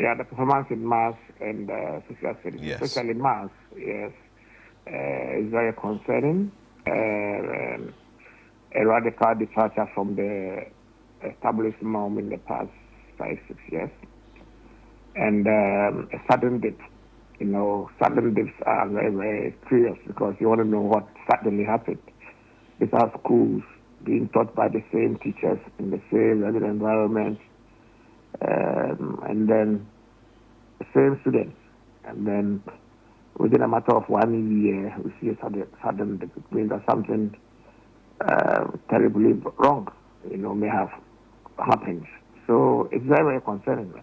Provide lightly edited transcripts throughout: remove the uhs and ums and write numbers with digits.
Yeah, the performance in maths and social studies, Yes. especially maths, yes, is very concerning. A radical departure from the established norm in the past 5, 6 years, and a sudden dip. Sudden dips are very, very curious because you want to know what suddenly happened. These are schools being taught by the same teachers in the same learning environment, and then the same students, and then within a matter of 1 year, we see a sudden dip. It means that something terribly wrong, may have happened. So it's very, very concerning,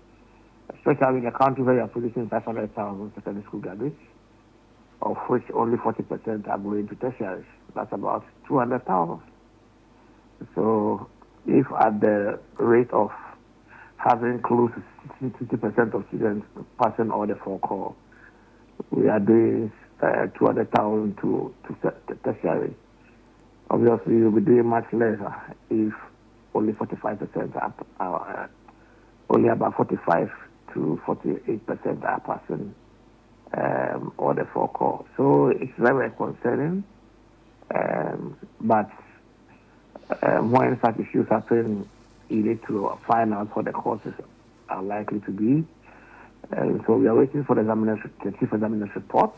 especially in a country where you are producing 500,000 secondary school graduates, of which only 40% are going to tertiaries. That's about 200,000. So if at the rate of having close to 60% of students passing all the four core, we are doing 200,000 to tertiary. Obviously, we'll be doing much less if only 45% only about 45 to 48% are passing all the four core. So it's very concerning. But when such issues happen, you need to find out what the causes are likely to be. So we are waiting for the chief examiner's report.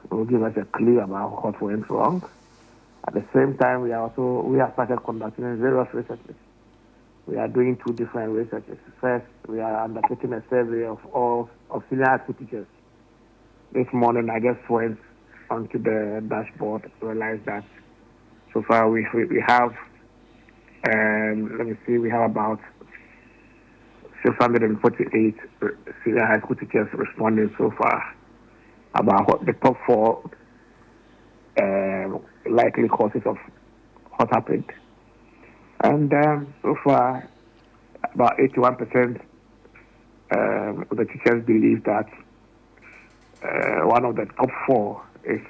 Will give us a clue about what went wrong. At the same time, we have started conducting various researches. We are doing 2 different researches. First, we are undertaking a survey of all senior high school teachers. This morning, I just went onto the dashboard, realized that so far we have, let me see, we have about 648 senior high school teachers responding so far about what the top 4 likely causes of what happened. And so far, about 81% of the teachers believe that one of the top 4 is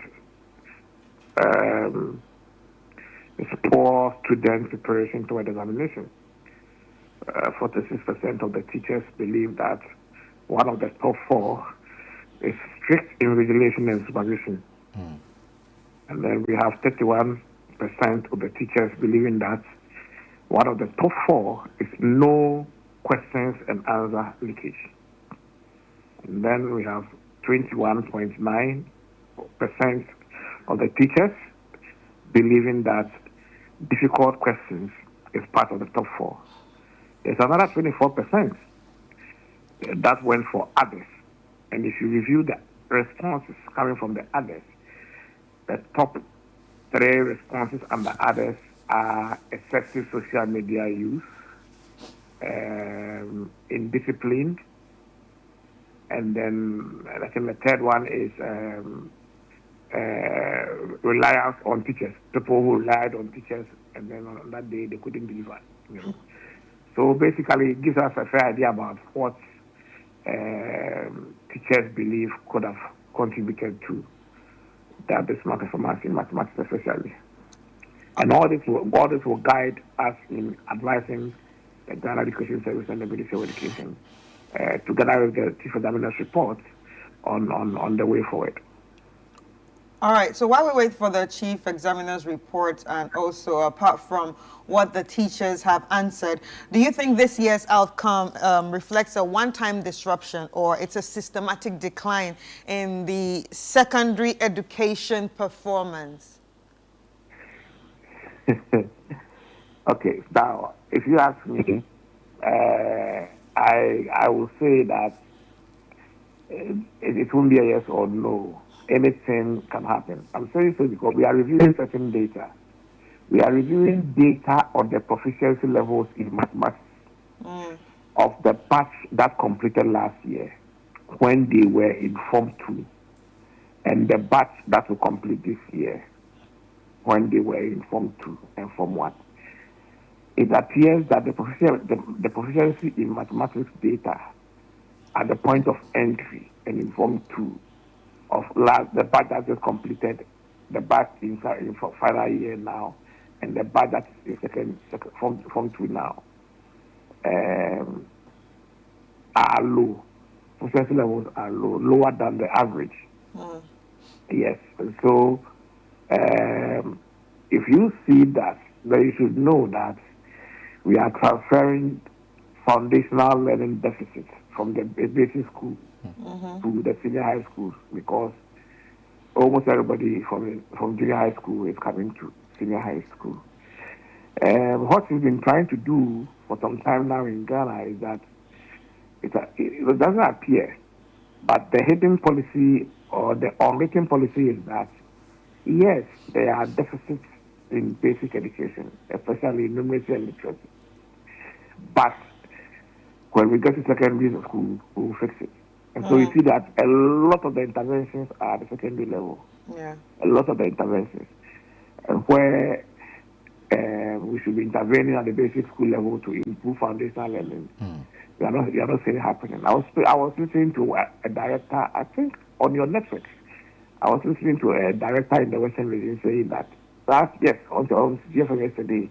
poor student preparation toward examination. 46% of the teachers believe that one of the top 4 is strict invigilation and supervision. And then we have 31% of the teachers believing that one of the top 4 is no questions and answer leakage. And then we have 21.9% of the teachers believing that difficult questions is part of the top 4. There's another 24% that went for others. And if you review the responses coming from the others, the top 3 responses under others are excessive social media use, indiscipline, and then I think the third one is reliance on teachers. People who relied on teachers, and then on that day they couldn't deliver. So basically, it gives us a fair idea about what teachers believe could have contributed to the abysmal performance in mathematics, especially. And all this will guide us in advising the Ghana Education Service and the Ministry of Education, together with the Chief Examiner's report, on the way forward. All right, so while we wait for the Chief Examiner's report, and also apart from what the teachers have answered, do you think this year's outcome reflects a one-time disruption, or it's a systematic decline in the secondary education performance? Okay, now, if you ask me, I will say that it won't be a yes or no. Anything can happen. I'm saying so because we are reviewing certain data. We are reviewing data on the proficiency levels in mathematics of the batch that completed last year when they were in Form 2, and the batch that will complete this year when they were in Form 2 and Form 1. It appears that the proficiency in mathematics data at the point of entry and in Form 2 of the batch that just completed, the batch in final year now, and the batch that is second Form 2 now. are low. Proficiency levels are low, lower than the average. Yes. And so if you see that, then you should know that we are transferring foundational learning deficits from the basic school to the senior high schools, because almost everybody from junior high school is coming to senior high school. What we've been trying to do for some time now in Ghana is that it doesn't appear, but the hidden policy or the unwritten policy is that, yes, there are deficits in basic education, especially in numeracy and literacy. But when we get to secondary school, we'll fix it. And so you see that a lot of the interventions are at the secondary level. Yeah. A lot of the interventions. And where we should be intervening at the basic school level to improve foundational learning. You are not seeing it happening. I was listening to a director, I think, on your Netflix. I was listening to a director in the Western region saying that yes, on GFM yesterday,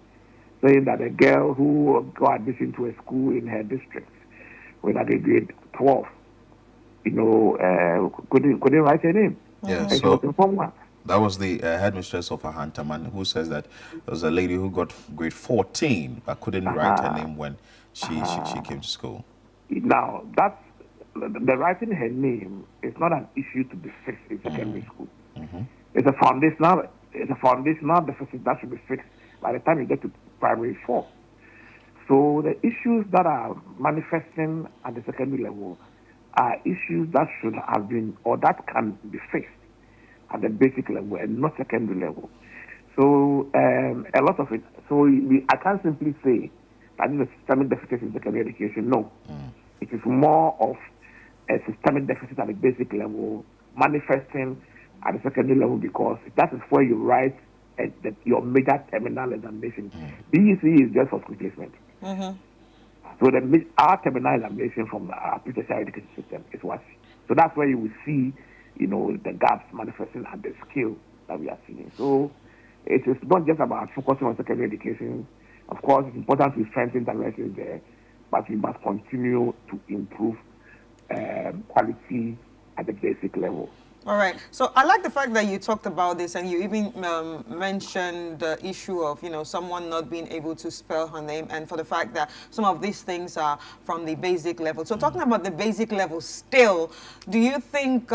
saying that a girl who got admission to a school in her district with a grade 12, couldn't write her name. Yeah, And she was in Form 1. That was the headmistress of Ahantaman, who says that there was a lady who got grade 14 but couldn't write her name when she came to school. Now, that's the writing her name is not an issue to be fixed in secondary school. It's a foundational deficit that should be fixed by the time you get to primary 4. So the issues that are manifesting at the secondary level are issues that should have been, or that can be fixed at the basic level and not secondary level. So a lot of it. So I can't simply say that there's a systemic deficit in secondary education. No, it is more of a systemic deficit at the basic level manifesting at the secondary level, because that is where you write your major terminal examination. BEC is just for school placement. So our terminal examination from our tertiary education system is WASSCE. So that's where you will see, the gaps manifesting at the scale that we are seeing. So it is not just about focusing on secondary education. Of course, it's important to strengthen interventions there, but we must continue to improve quality at the basic level. All right. So I like the fact that you talked about this, and you even mentioned the issue of, someone not being able to spell her name, and for the fact that some of these things are from the basic level. So talking about the basic level still, do you think,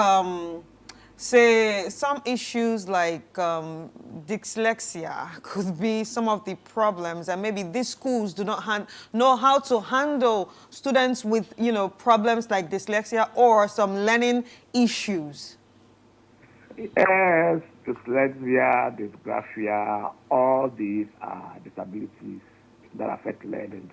say, some issues like dyslexia could be some of the problems, and maybe these schools do not know how to handle students with, problems like dyslexia or some learning issues? Yes, dyslexia, dysgraphia, all these are disabilities that affect learning.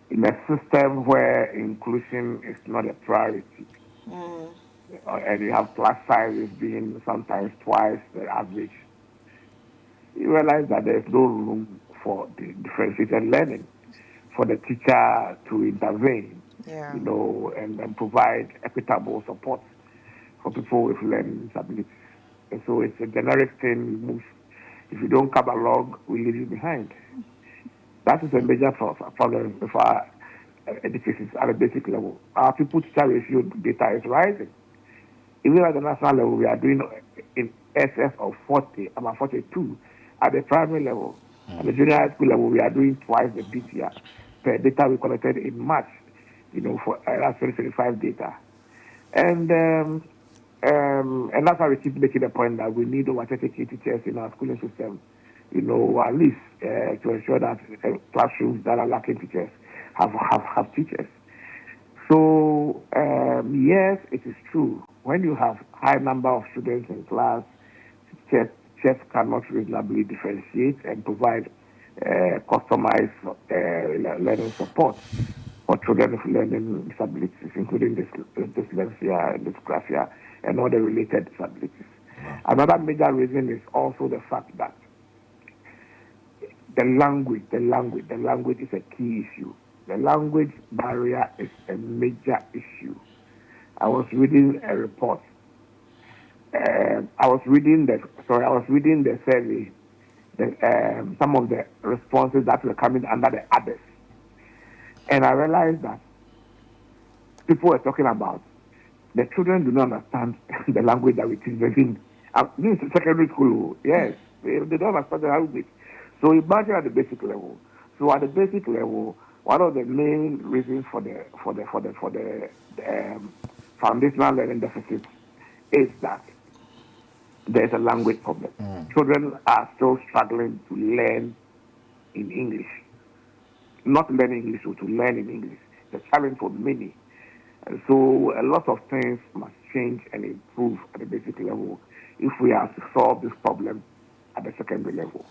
In a system where inclusion is not a priority, and you have class sizes being sometimes twice the average, you realize that there is no room for the differentiated learning, for the teacher to intervene, and provide equitable support for people with learning disabilities. And so it's a generic thing. If you don't come along, we leave you behind. That is a major problem with our education at a basic level. Our pupil-teacher ratio data is rising. Even at the national level, we are doing in excess of 40, about 42 at the primary level. At the junior high school level, we are doing twice the PTR per data we collected in March, for that's 2025 data. And that's why we keep making the point that we need over 30 teachers in our schooling system, at least to ensure that classrooms that are lacking teachers have teachers. So, yes, it is true. When you have high number of students in class, teachers cannot reasonably differentiate and provide customized learning support for children with learning disabilities, including dyslexia and dysgraphia and all the related disabilities. Another major reason is also the fact that the language is a key issue. The language barrier is a major issue. I was reading a report. I was reading the survey, some of the responses that were coming under the others. And I realized that people are talking about, the children do not understand the language that we teach them. This is secondary school. Yes, they don't understand the language. So imagine at the basic level. So at the basic level, one of the main reasons for the foundational learning deficit is that there's a language problem. Children are still struggling to learn in English. Not learn English, or to learn in English. It's a challenge for many. And so a lot of things must change and improve at the basic level if we are to solve this problem at the secondary level.